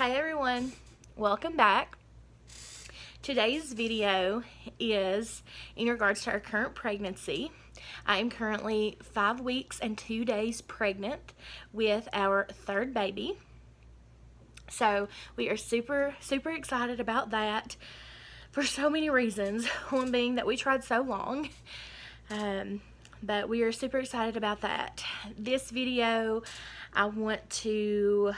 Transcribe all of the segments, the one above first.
Hi everyone, welcome back. Today's video is in regards to our current pregnancy. I am currently 5 weeks and 2 days pregnant with our third baby. So we are super excited about that for so many reasons. One being that we tried so long. But we are super excited about that. This video, I want to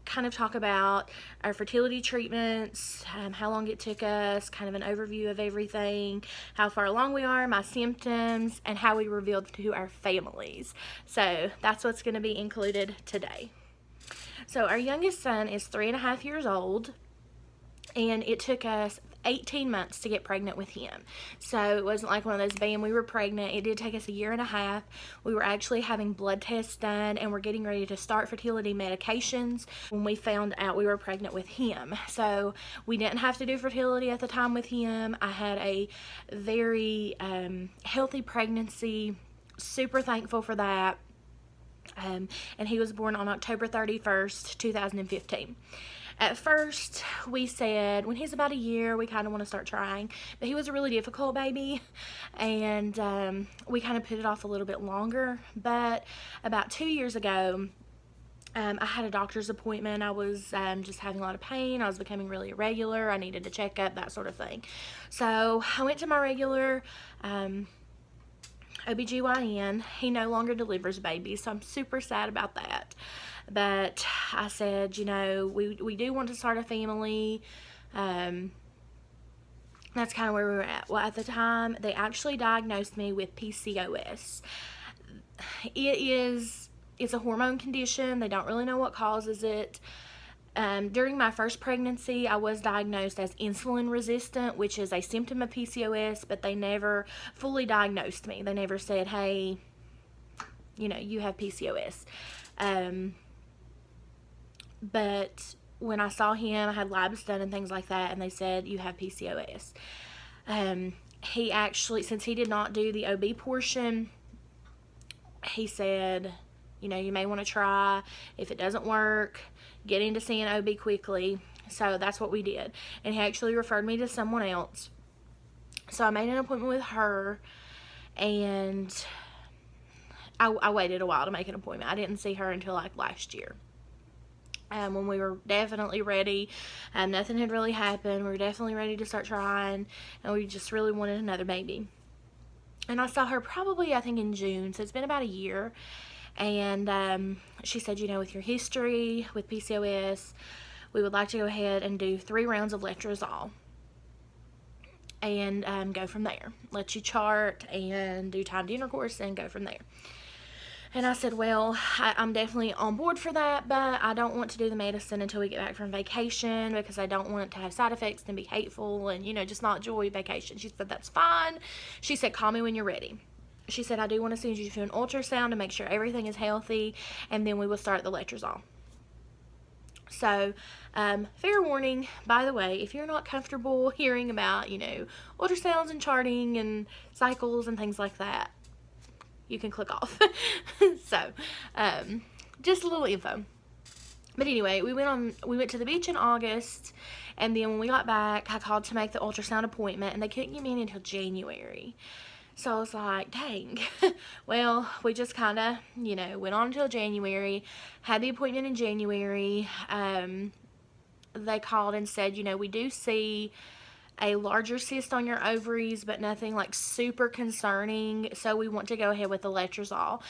kind of talk about our fertility treatments, how long it took us, kind of an overview of everything, how far along we are, my symptoms, and how we revealed to our families. So that's what's going to be included today. So our youngest son is 3.5 years old, and it took us 18 months to get pregnant with him. So it wasn't like one of those, bam, we were pregnant. It did take us 1.5 years. We were actually having blood tests done, and we're getting ready to start fertility medications when we found out we were pregnant with him. So we didn't have to do fertility at the time with him. I had a very healthy pregnancy. Super thankful for that. And he was born on October 31st, 2015. At first, we said when he's about a year, we kind of want to start trying. But he was a really difficult baby, and we kind of put it off a little bit longer. But about 2 years ago, I had a doctor's appointment. I was just having a lot of pain. I was becoming really irregular. I needed a checkup, that sort of thing. So I went to my regular OBGYN. He no longer delivers babies, so I'm super sad about that. But I said, you know, we do want to start a family. That's kind of where we were at. Well, at the time, they actually diagnosed me with PCOS. It's a hormone condition. They don't really know what causes it. During my first pregnancy, I was diagnosed as insulin resistant, which is a symptom of PCOS, but they never fully diagnosed me. They never said, hey, you know, you have PCOS. But when I saw him, I had labs done and things like that, and they said, you have PCOS. He actually, since he did not do the OB portion, he said, you know, you may want to try. If it doesn't work, get into seeing OB quickly. So that's what we did. And he actually referred me to someone else. So I made an appointment with her, and I waited a while to make an appointment. I didn't see her until like last year. When we were definitely ready. Nothing had really happened. We were definitely ready to start trying, and we just really wanted another baby. And I saw her probably, I think, in June, so it's been about a year. And she said, you know, with your history with PCOS, we would like to go ahead and do 3 rounds of letrozole and go from there. Let you chart and do timed intercourse and go from there. And I said, well, I'm definitely on board for that, but I don't want to do the medicine until we get back from vacation, because I don't want it to have side effects and be hateful and, you know, just not enjoy vacation. She said, that's fine. She said, call me when you're ready. She said, I do want to send you to an ultrasound to make sure everything is healthy, and then we will start the letrozole. So, fair warning, by the way, if you're not comfortable hearing about, you know, ultrasounds and charting and cycles and things like that, you can click off. So, just a little info. But anyway, we went to the beach in August, and then when we got back, I called to make the ultrasound appointment, and they couldn't get me in until January. So I was like, dang. Well, we just kind of, you know, went on until January, had the appointment in January. They called and said, you know, we do see a larger cyst on your ovaries, but nothing like super concerning, so we want to go ahead with the letrozole.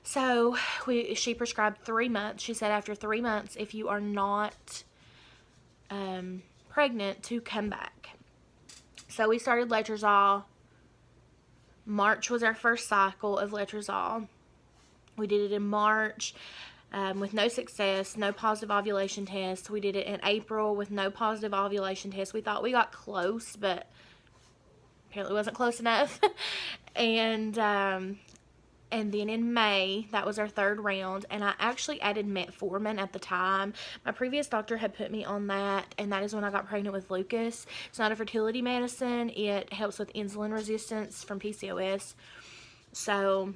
So she prescribed 3 months. She said after 3 months, if you are not pregnant, to come back. So we started letrozole. March was our first cycle of letrozole. We did it in March. With no success, no positive ovulation tests. We did it in April with no positive ovulation tests. We thought we got close, but apparently wasn't close enough. And then in May, that was our 3rd round, and I actually added metformin at the time. My previous doctor had put me on that, and that is when I got pregnant with Lucas. It's not a fertility medicine. It helps with insulin resistance from PCOS. So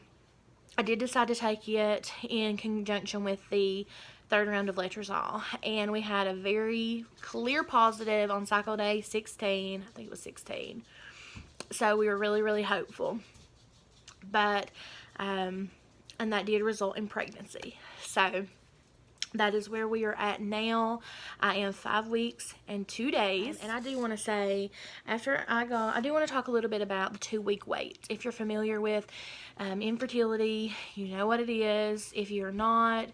I did decide to take it in conjunction with the third round of letrozole, and we had a very clear positive on cycle day 16. I think it was 16. So we were really, really hopeful. But, and that did result in pregnancy. So that is where we are at now. I am 5 weeks and 2 days. And I do want to say, I do want to talk a little bit about the 2-week wait. If you're familiar with infertility, you know what it is. If you're not,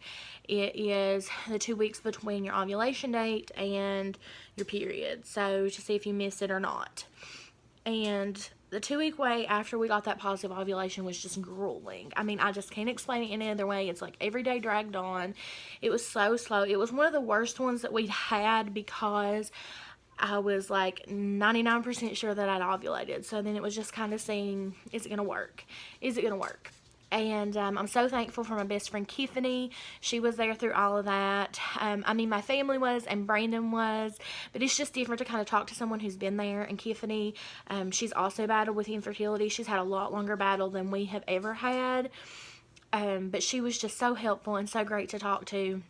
it is the 2 weeks between your ovulation date and your period. So to see if you miss it or not. And the 2-week wait after we got that positive ovulation was just grueling. I mean, I just can't explain it any other way. It's like every day dragged on. It was so slow. It was one of the worst ones that we'd had because I was like 99% sure that I'd ovulated. So then it was just kind of seeing, is it going to work? Is it going to work? And I'm so thankful for my best friend Tiffany. She was there through all of that. I mean, my family was and Brandon was, but it's just different to kind of talk to someone who's been there. And Tiffany, she's also battled with infertility. She's had a lot longer battle than we have ever had. But she was just so helpful and so great to talk to.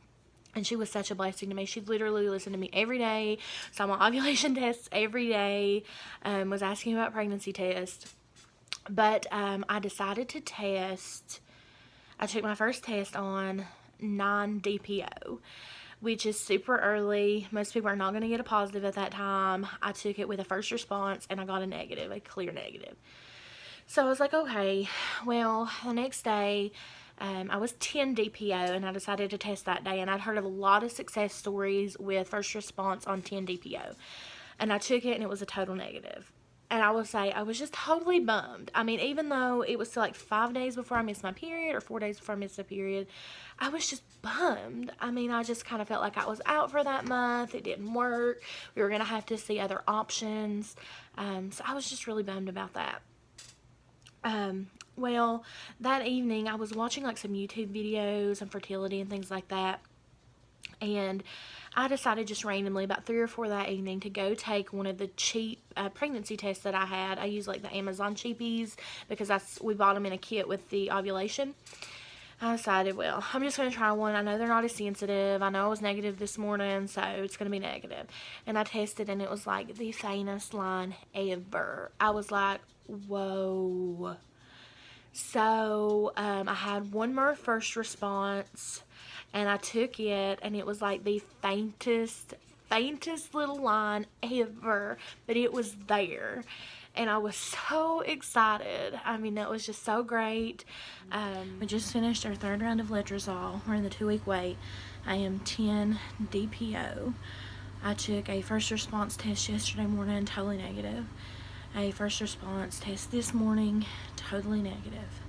And she was such a blessing to me. She literally listened to me every day, saw my ovulation tests every day, was asking about pregnancy tests. But I decided to test. I took my first test on 9-DPO, which is super early. Most people are not going to get a positive at that time. I took it with a first response, and I got a negative, a clear negative. So I was like, okay, well, the next day, I was 10-DPO, and I decided to test that day. And I'd heard of a lot of success stories with first response on 10-DPO. And I took it, and it was a total negative. And I will say, I was just totally bummed. I mean, even though it was still like 5 days before I missed my period or 4 days before I missed my period, I was just bummed. I mean, I just kind of felt like I was out for that month. It didn't work. We were going to have to see other options. So I was just really bummed about that. Well, that evening I was watching like some YouTube videos on fertility and things like that. And I decided just randomly about 3 or 4 that evening to go take one of the cheap pregnancy tests that I had. I use like the Amazon cheapies because we bought them in a kit with the ovulation. I decided, well, I'm just going to try one. I know they're not as sensitive. I know I was negative this morning, so it's going to be negative. And I tested, and it was like the faintest line ever. I was like, whoa. So I had one more first response, and I took it, and it was like the faintest little line ever, but it was there. And I was so excited. I mean, that was just so great. We just finished our 3rd round of letrozole. We're in the 2-week wait. I am 10-DPO. I took a first response test yesterday morning, totally negative. A first response test this morning, totally negative.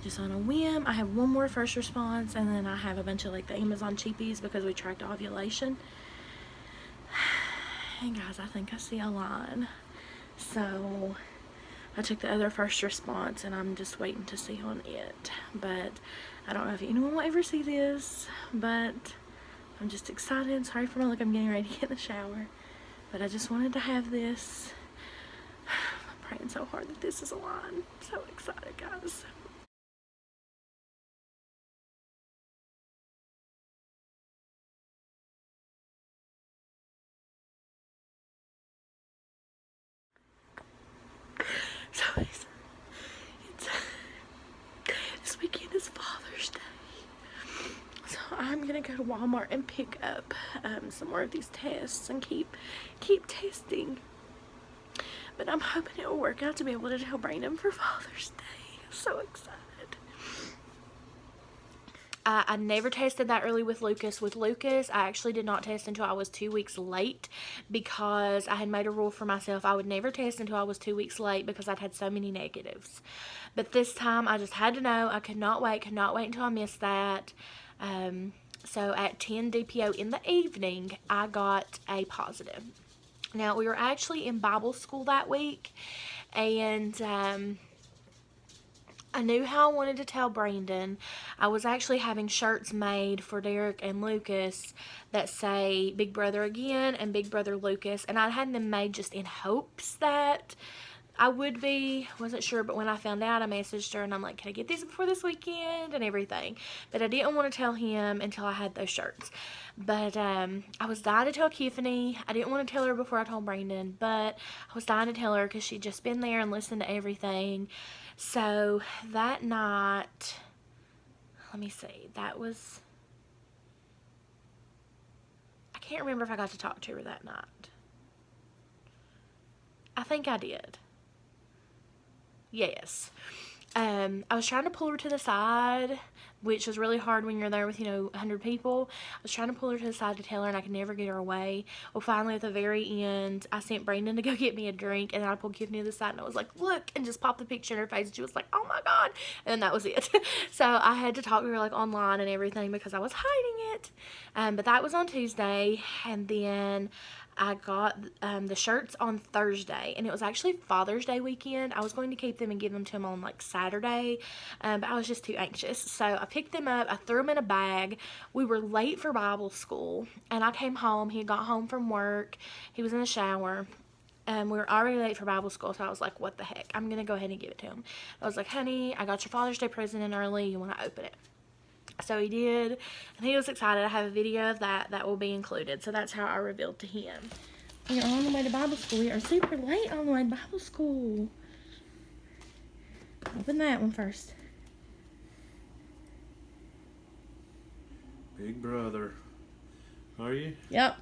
Just on a whim, I have one more first response, and then I have a bunch of like the Amazon cheapies because we tracked ovulation. And guys, I think I see a line. So I took the other first response, and I'm just waiting to see on it. But I don't know if anyone will ever see this, but I'm just excited. Sorry for my look, I'm getting ready to get in the shower. But I just wanted to have this. I'm praying so hard that this is a line. So excited, guys. So this weekend is Father's Day. So I'm gonna go to Walmart and pick up some more of these tests and keep testing. But I'm hoping it will work out to be able to tell Brandon for Father's Day. I'm so excited. I never tested that early with Lucas. With Lucas, I actually did not test until I was 2 weeks late because I had made a rule for myself. I would never test until I was 2 weeks late because I'd had so many negatives. But this time, I just had to know. I could not wait until I missed that. So at 10-DPO in the evening, I got a positive. Now, we were actually in Bible school that week, and I knew how I wanted to tell Brandon. I was actually having shirts made for Derek and Lucas that say Big Brother Again and Big Brother Lucas, and I had them made just in hopes that I would be, wasn't sure, but when I found out, I messaged her and I'm like, can I get these before this weekend and everything? But I didn't want to tell him until I had those shirts. But I was dying to tell Tiffany. I didn't want to tell her before I told Brandon, but I was dying to tell her because she'd just been there and listened to everything. So that night, let me see, that was, I can't remember if I got to talk to her that night. I think I did. Yes. I was trying to pull her to the side, which was really hard when you're there with, 100 people. I was trying to pull her to the side to tell her, and I could never get her away. Well, finally, at the very end, I sent Brandon to go get me a drink, and then I pulled Tiffany to the side, and I was like, look, and just popped the picture in her face, and she was like, oh my God, and that was it. So I had to talk to her, like, online and everything because I was hiding it. But that was on Tuesday, and then I got the shirts on Thursday, and it was actually Father's Day weekend. I was going to keep them and give them to him on like Saturday, but I was just too anxious. So I picked them up, I threw them in a bag. We were late for Bible school, and I came home. He got home from work. He was in the shower. We were already late for Bible school, so I was like, what the heck? I'm going to go ahead and give it to him. I was like, honey, I got your Father's Day present in early. You want to open it? So he did, and he was excited. I have a video of that will be included. So that's how I revealed to him. We are on the way to Bible school. We are super late on the way to Bible school. Open that one first. Big brother. Are you? Yep.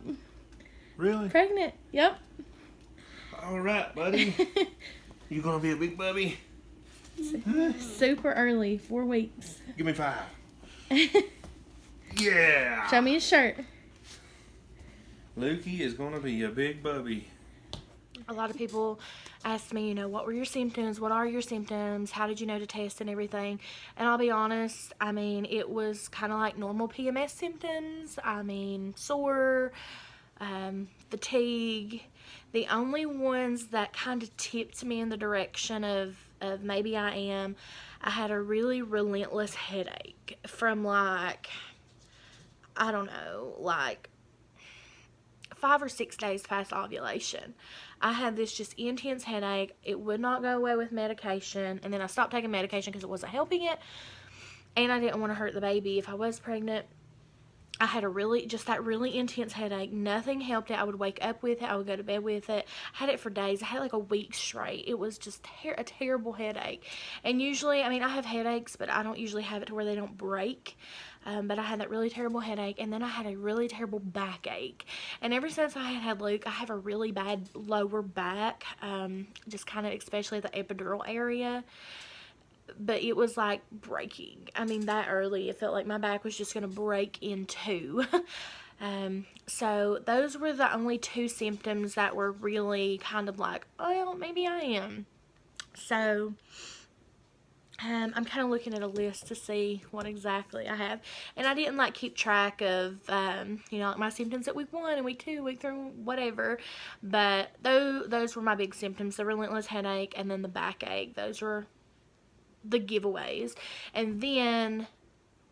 Really? Pregnant. Yep. All right, buddy. You gonna be a big bubby? Super early. 4 weeks. Give me 5. Yeah. Show me his shirt. Lukey is gonna be a big bubby. A lot of people ask me, what were your symptoms? What are your symptoms? How did you know to test and everything? And I'll be honest, it was kind of like normal PMS symptoms. Sore, fatigue. The only ones that kind of tipped me in the direction of maybe I had a really relentless headache from 5 or 6 days past ovulation. I had this just intense headache. It would not go away with medication, and then I stopped taking medication because it wasn't helping it, and I didn't want to hurt the baby if I was pregnant. I had that really intense headache. Nothing helped it. I would wake up with it. I would go to bed with it. I had it for days. I had it like a week straight. It was just a terrible headache. And usually, I have headaches, but I don't usually have it to where they don't break. But I had that really terrible headache, and then I had a really terrible backache. And ever since I had Luke, I have a really bad lower back, just kind of especially the epidural area. But it was like breaking. That early, it felt like my back was just going to break in two. So those were the only 2 symptoms that were really kind of like, well, maybe I am. So I'm kind of looking at a list to see what exactly I have. And I didn't keep track of, my symptoms at week 1 and week 2, week 3, whatever. But those were my big symptoms, the relentless headache and then the backache. Those were the giveaways. And then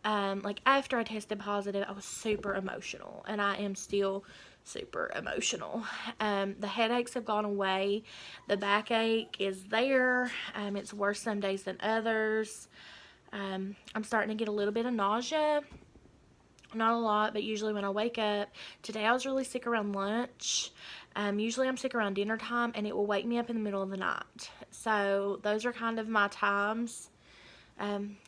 after I tested positive, I was super emotional, and I am still super emotional. The headaches have gone away. The backache is there. It's worse some days than others. I'm starting to get a little bit of nausea. Not a lot, but usually when I wake up. Today I was really sick around lunch. Usually I'm sick around dinner time, and it will wake me up in the middle of the night. So those are kind of my times.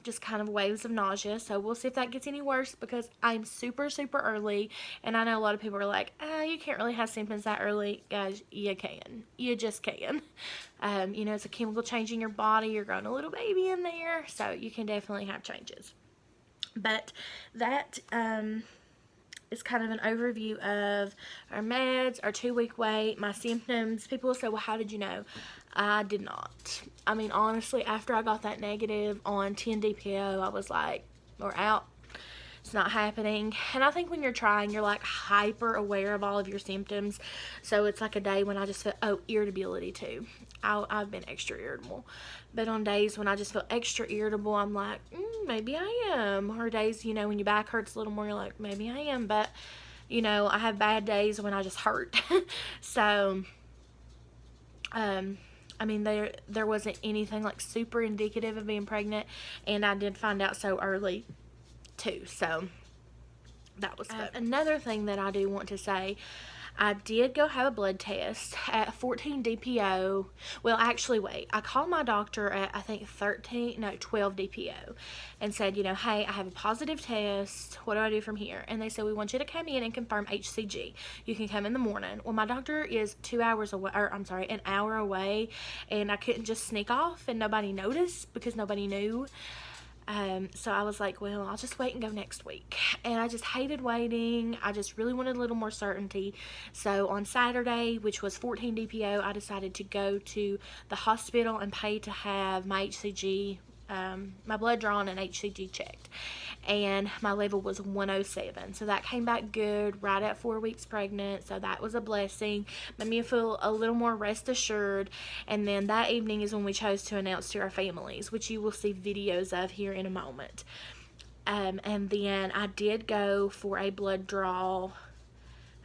Just kind of waves of nausea. So we'll see if that gets any worse, because I'm super, super early. And I know a lot of people are like, you can't really have symptoms that early. Guys, you can. You just can. It's a chemical change in your body. You're growing a little baby in there. So you can definitely have changes. But that is kind of an overview of our meds, our 2-week wait, my symptoms. People will say, well, how did you know? I did not. Honestly, after I got that negative on 10-DPO, I was like, we're out. It's not happening. And I think when you're trying, you're hyper aware of all of your symptoms. So it's like a day when I just feel, irritability too. I've been extra irritable. But on days when I just feel extra irritable, I'm like, maybe I am. Or days, when your back hurts a little more, you're like, maybe I am. But, I have bad days when I just hurt. So, I mean, there wasn't anything like super indicative of being pregnant, and I did find out so early too, so that was good. Another thing that I do want to say, I did go have a blood test at 14 DPO. Well, actually, wait. I called my doctor at, I think, 12 DPO and said, you know, hey, I have a positive test. What do I do from here? And they said, we want you to come in and confirm HCG. You can come in the morning. Well, my doctor is 2 hours away, or I'm sorry, an hour away, and I couldn't just sneak off and nobody noticed because nobody knew. So I was like, well, I'll just wait and go next week. And I just hated waiting. I just really wanted a little more certainty. So on Saturday, which was 14 DPO, I decided to go to the hospital and pay to have my HCG, my blood drawn and HCG checked. And my level was 107. So that came back good right at 4 weeks pregnant. So that was a blessing. Made me feel a little more rest assured. And then that evening is when we chose to announce to our families, which you will see videos of here in a moment. And then I did go for a blood draw.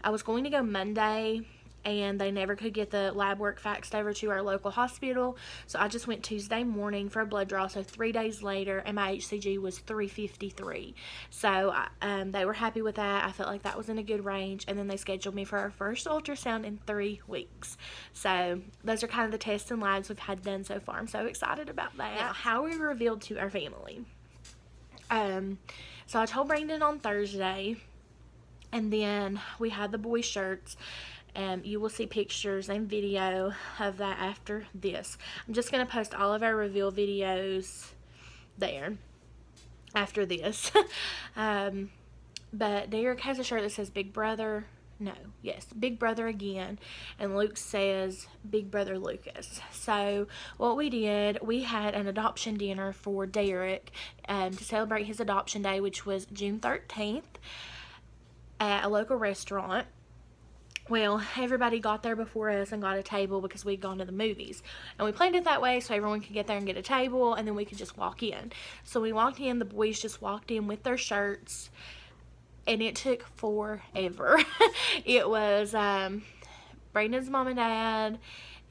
I was going to go Monday, and they never could get the lab work faxed over to our local hospital, so I just went Tuesday morning for a blood draw. So 3 days later, and my HCG was 353. So they were happy with that. I felt like that was in a good range, and then they scheduled me for our first ultrasound in 3 weeks. So those are kind of the tests and labs we've had done so far. I'm so excited about that. Now, how we revealed to our family. So I told Brandon on Thursday, and then we had the boy shirts. You will see pictures and video of that after this. I'm just going to post all of our reveal videos there after this. But Derek has a shirt that says Big Brother. No, yes, Big Brother again. And Luke says Big Brother Lucas. So what we did, we had an adoption dinner for Derek to celebrate his adoption day, which was June 13th at a local restaurant. Well, everybody got there before us and got a table because we'd gone to the movies. And we planned it that way so everyone could get there and get a table, and then we could just walk in. So we walked in, the boys just walked in with their shirts, and it took forever. It was Brandon's mom and dad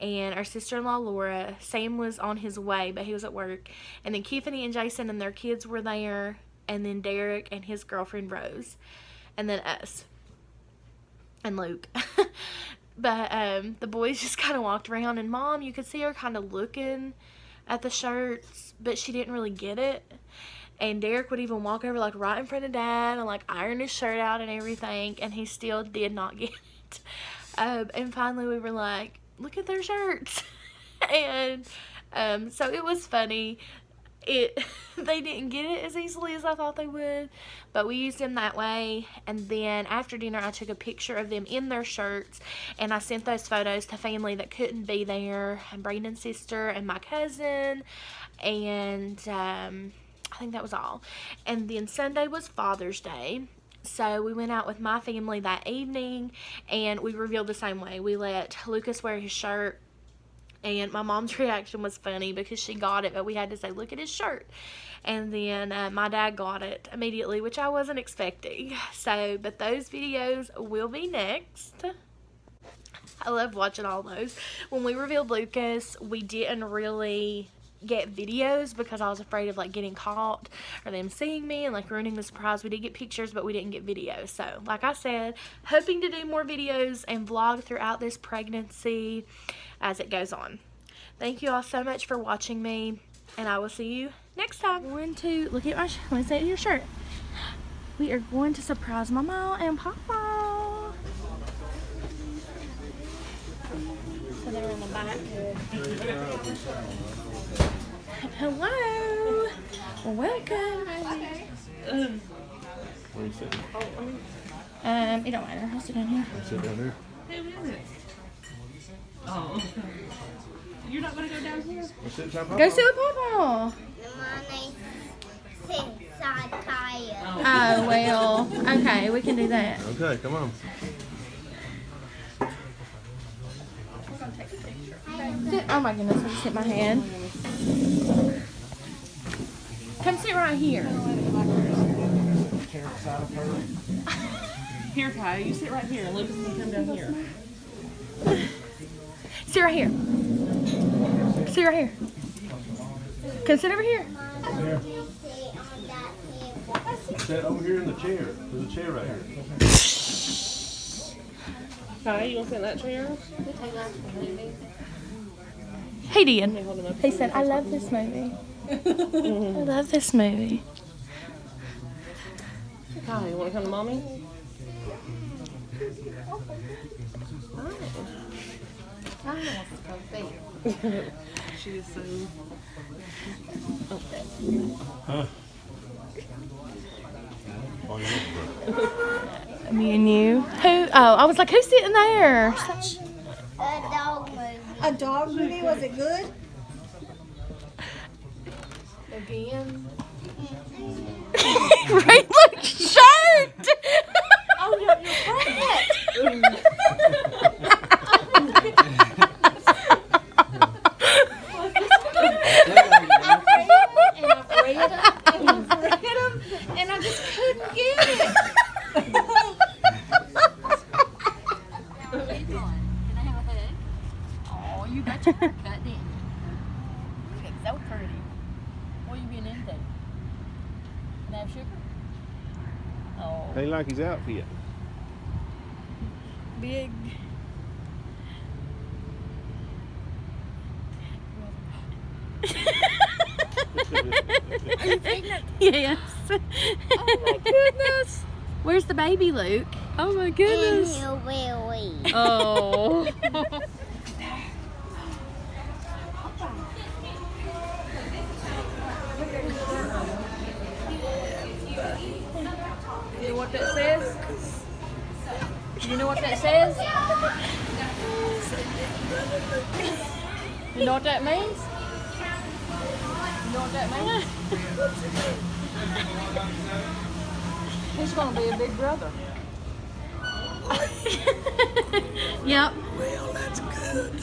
and our sister-in-law Laura. Sam was on his way, but he was at work. And then Tiffany and Jason and their kids were there, and then Derek and his girlfriend Rose, and then us. And Luke. But the boys just kind of walked around, and Mom, you could see her kind of looking at the shirts, but she didn't really get it. And Derek would even walk over like right in front of Dad and like iron his shirt out and everything, and he still did not get it. And finally we were like, look at their shirts. And so it was funny. They didn't get it as easily as I thought they would, but we used them that way. And then after dinner, I took a picture of them in their shirts, and I sent those photos to family that couldn't be there, and Brandon's sister and my cousin, and I think that was all. And then Sunday was Father's Day. So we went out with my family that evening, and we revealed the same way. We let Lucas wear his shirt. And my mom's reaction was funny because she got it, but we had to say, look at his shirt. And then my dad got it immediately, which I wasn't expecting. So, but those videos will be next. I love watching all those. When we revealed Lucas, we didn't really get videos because I was afraid of like getting caught or them seeing me and like ruining the surprise. We did get pictures, but we didn't get videos. So like I said, hoping to do more videos and vlog throughout this pregnancy as it goes on. Thank you all so much for watching me, and I will see you next time. We're going to look at my let me say your shirt. We are going to surprise Mama and Papa. So they're in the back. Hello. Welcome. Where are you sitting? It don't matter. I'll sit down here. Sit down there. Who is it? Oh. You're not going to go down here? Go sit with Papa. Oh, well. Okay, we can do that. Okay, come on. Oh my goodness, I just hit my head. Come sit right here. Here, Ty, you sit right here, and Lucas can come down here. Sit right here. sit right here. Come sit over here. Sit over here in the chair. There's a chair right here. Hi, you want to sit in that chair? He did. He said, I love this movie. I love this movie. Hi, you want to come to mommy? She is so... Huh? Me and you. Who? Oh, I was like, who's sitting there? A dog movie. A dog movie? Was it good? Again? Right, look, shirt. Oh, you're pregnant. And I just couldn't get it. Oh, you got your hair cut, didn't you? You look so pretty. What you been into? Can I have sugar? Oh, They like his outfit. Big. Yes. Oh my goodness. Where's the baby, Luke? Oh my goodness. Oh. you know what that says? You know what that says? You know what that means? You know what that means? He's gonna be a big brother. Yep. Well, that's good.